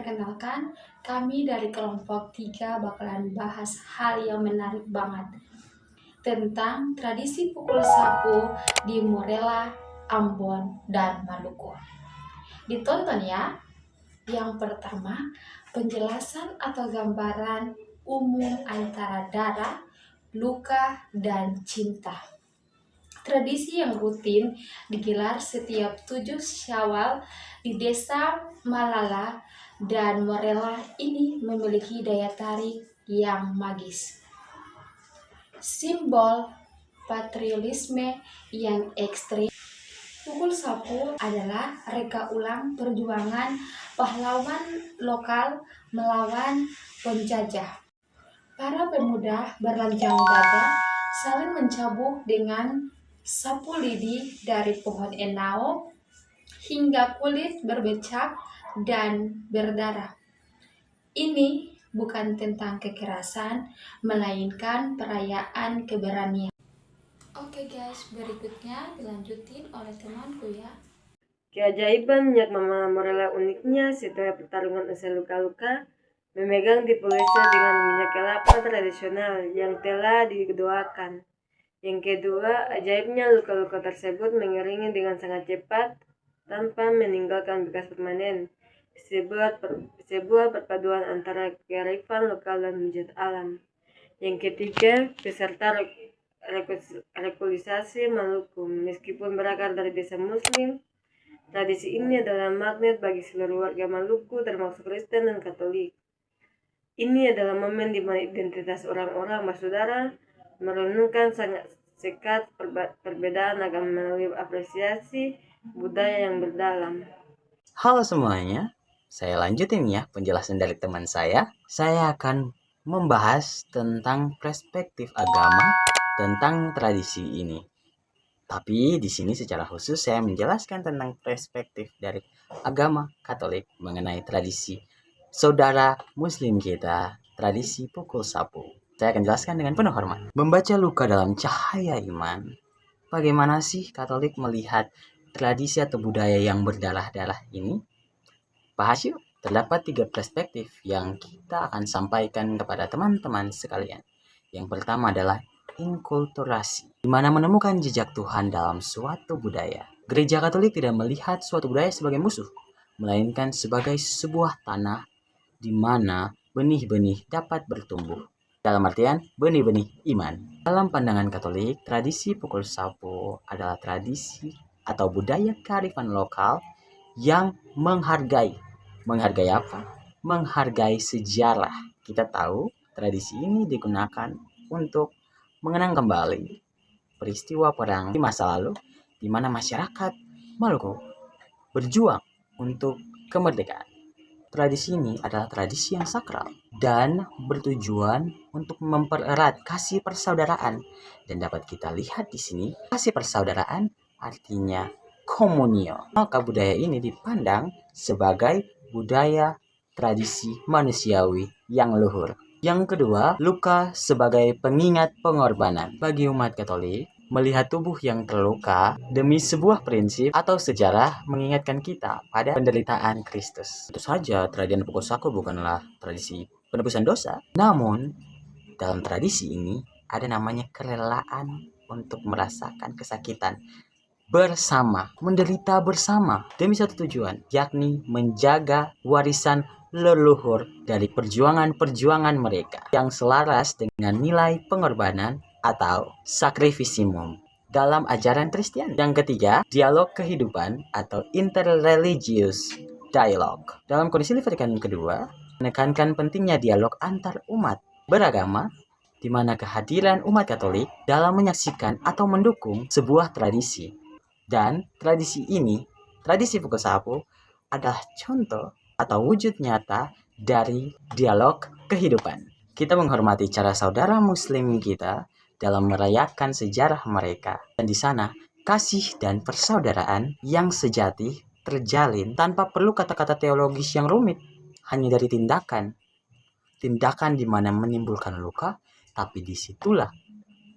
perkenalkan, kami dari kelompok 3 bakalan bahas hal yang menarik banget tentang tradisi pukul sapu di Morella, Ambon, dan Maluku. Ditonton ya. Yang pertama, penjelasan atau gambaran umum antara darah, luka, dan cinta. Tradisi yang rutin digelar setiap 7 Syawal di desa Malala dan Morella ini memiliki daya tarik yang magis. Simbol patriotisme yang ekstrim. Pukul sapu adalah reka ulang perjuangan pahlawan lokal melawan penjajah. Para pemuda berlanjang dada saling mencabut dengan sapu lidi dari pohon enao hingga kulit berbecak dan berdarah. Ini bukan tentang kekerasan, melainkan perayaan keberanian. Oke guys, berikutnya dilanjutin oleh temanku ya. Keajaiban minyak Mama Morella uniknya setelah pertarungan usai luka-luka, memegang tipu lesa dengan minyak kelapa tradisional yang telah didoakan. Yang kedua, ajaibnya luka-luka tersebut mengeringi dengan sangat cepat tanpa meninggalkan bekas permanen. Sebuah perpaduan antara kearifan lokal dan wujud alam. Yang ketiga, peserta rekulisasi Maluku. Meskipun berakar dari desa Muslim, tradisi ini adalah magnet bagi seluruh warga Maluku, termasuk Kristen dan Katolik. Ini adalah momen di mana identitas orang-orang bersaudara merenungkan sangat sekat perbedaan agama melalui apresiasi budaya yang berdalam. Halo semuanya, saya lanjutin ya penjelasan dari teman saya. Saya akan membahas tentang perspektif agama tentang tradisi ini. Tapi di sini secara khusus saya menjelaskan tentang perspektif dari agama Katolik mengenai tradisi saudara Muslim kita, tradisi pukul sapu. Saya akan jelaskan dengan penuh hormat. Membaca luka dalam cahaya iman. Bagaimana sih Katolik melihat tradisi atau budaya yang berdarah-darah ini? Bahas yuk. Terdapat 3 perspektif yang kita akan sampaikan kepada teman-teman sekalian. Yang pertama adalah inkulturasi, di mana menemukan jejak Tuhan dalam suatu budaya. Gereja Katolik tidak melihat suatu budaya sebagai musuh, melainkan sebagai sebuah tanah di mana benih-benih dapat bertumbuh. Dalam artian, benih-benih iman. Dalam pandangan Katolik, tradisi pukul sapu adalah tradisi atau budaya kearifan lokal yang menghargai apa? Menghargai sejarah. Kita tahu tradisi ini digunakan untuk mengenang kembali peristiwa perang di masa lalu di mana masyarakat Maluku berjuang untuk kemerdekaan. Tradisi ini adalah tradisi yang sakral dan bertujuan untuk mempererat kasih persaudaraan. Dan dapat kita lihat di sini, kasih persaudaraan artinya komunio. Maka budaya ini dipandang sebagai budaya tradisi manusiawi yang luhur. Yang kedua, luka sebagai pengingat pengorbanan. Bagi umat Katolik, melihat tubuh yang terluka demi sebuah prinsip atau sejarah mengingatkan kita pada penderitaan Kristus. Tentu saja, tradisi pukul sapu bukanlah tradisi penebusan dosa. Namun, dalam tradisi ini ada namanya kerelaan untuk merasakan kesakitan bersama, menderita bersama demi satu tujuan, yakni menjaga warisan leluhur dari perjuangan-perjuangan mereka yang selaras dengan nilai pengorbanan atau sacrificium dalam ajaran Kristen. Yang ketiga, dialog kehidupan atau interreligious dialogue. Dalam Konsili Vatikan kedua, menekankan pentingnya dialog antar umat beragama di mana kehadiran umat Katolik dalam menyaksikan atau mendukung sebuah tradisi. Dan tradisi ini, tradisi pukul sapu, adalah contoh atau wujud nyata dari dialog kehidupan. Kita menghormati cara saudara Muslim kita dalam merayakan sejarah mereka. Dan di sana, kasih dan persaudaraan yang sejati terjalin tanpa perlu kata-kata teologis yang rumit. Hanya dari tindakan di mana menimbulkan luka, tapi disitulah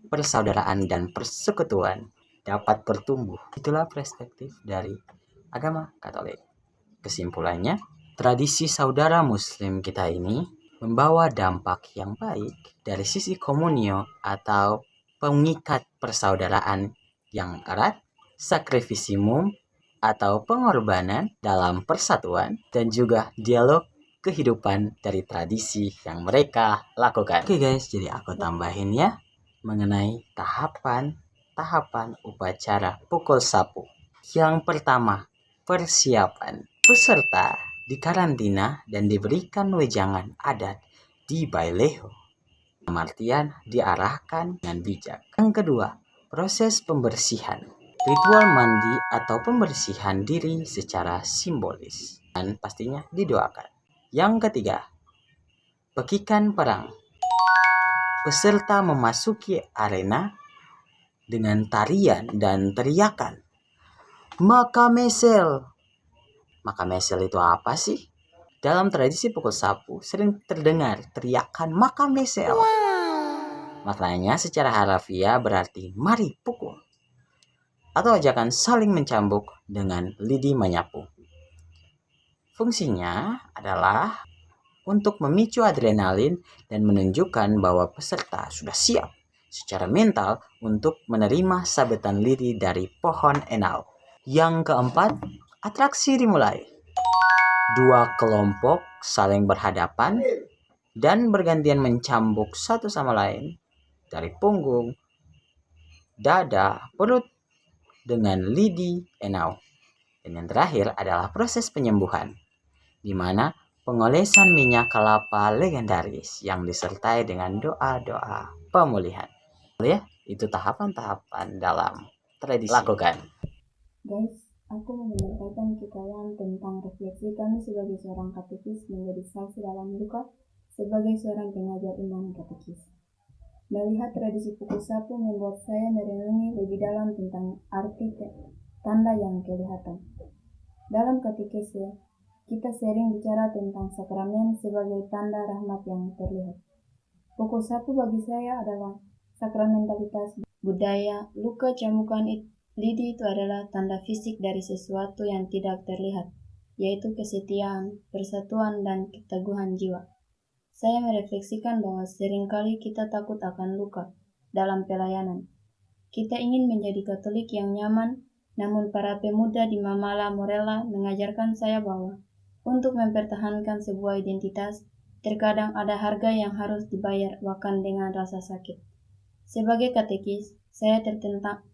persaudaraan dan persekutuan dapat bertumbuh. Itulah perspektif dari agama Katolik. Kesimpulannya, Tradisi saudara muslim kita ini membawa dampak yang baik dari sisi komunio atau pengikat persaudaraan yang erat, sakrifisimum atau pengorbanan dalam persatuan, dan juga dialog kehidupan dari tradisi yang mereka lakukan. Oke guys, jadi aku tambahin ya mengenai tahapan upacara pukul sapu. Yang pertama, persiapan. Peserta dikarantina dan diberikan wejangan adat di Baileho. Artian diarahkan dengan bijak. Yang kedua, proses pembersihan. Ritual mandi atau pembersihan diri secara simbolis dan pastinya didoakan. Yang ketiga, pekikan perang. Peserta memasuki arena dengan tarian dan teriakan. Maka mesel. Maka mesel itu apa sih? Dalam tradisi pukul sapu sering terdengar teriakan maka mesel. Maknanya secara harafiah berarti mari pukul, atau ajakan saling mencambuk dengan lidi menyapu. Fungsinya adalah untuk memicu adrenalin dan menunjukkan bahwa peserta sudah siap secara mental untuk menerima sabetan lidi dari pohon enau. Yang keempat, atraksi dimulai. Dua kelompok saling berhadapan dan bergantian mencambuk satu sama lain dari punggung, dada, perut dengan lidi enau. Dan yang terakhir adalah proses penyembuhan, di mana pengolesan minyak kelapa legendaris yang disertai dengan doa-doa pemulihan. Ya, itu tahapan-tahapan dalam tradisi lakukan. Guys, aku mau menyampaikan ke kalian tentang refleksi kami sebagai seorang katekis menjadi saksi dalam luka sebagai seorang pengajar iman katekis. Melihat tradisi pukul sapu membuat saya merenungi lebih dalam tentang arti tanda yang kelihatan. Dalam katekese, kita sering bicara tentang sakramen sebagai tanda rahmat yang terlihat. Pukul sapu bagi saya adalah sakramentalitas budaya. Luka camukan lidi itu adalah tanda fisik dari sesuatu yang tidak terlihat, yaitu kesetiaan, persatuan, dan keteguhan jiwa. Saya merefleksikan bahwa seringkali kita takut akan luka dalam pelayanan. Kita ingin menjadi Katolik yang nyaman, namun para pemuda di Mamala Morella mengajarkan saya bahwa untuk mempertahankan sebuah identitas, terkadang ada harga yang harus dibayar bahkan dengan rasa sakit. Sebagai katekis, saya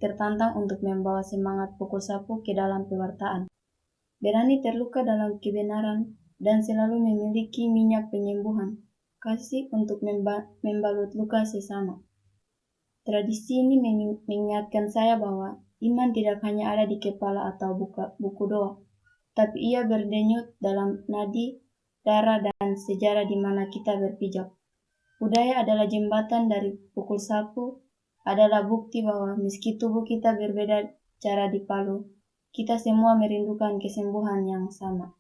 tertantang untuk membawa semangat pukul sapu ke dalam pewartaan. Berani terluka dalam kebenaran dan selalu memiliki minyak penyembuhan, kasih untuk membalut luka sesama. Tradisi ini mengingatkan saya bahwa iman tidak hanya ada di kepala atau buku doa, tapi ia berdenyut dalam nadi, darah, dan sejarah di mana kita berpijak. Budaya adalah jembatan dari pukul sapu, adalah bukti bahwa meski tubuh kita berbeda cara dipalu, kita semua merindukan kesembuhan yang sama.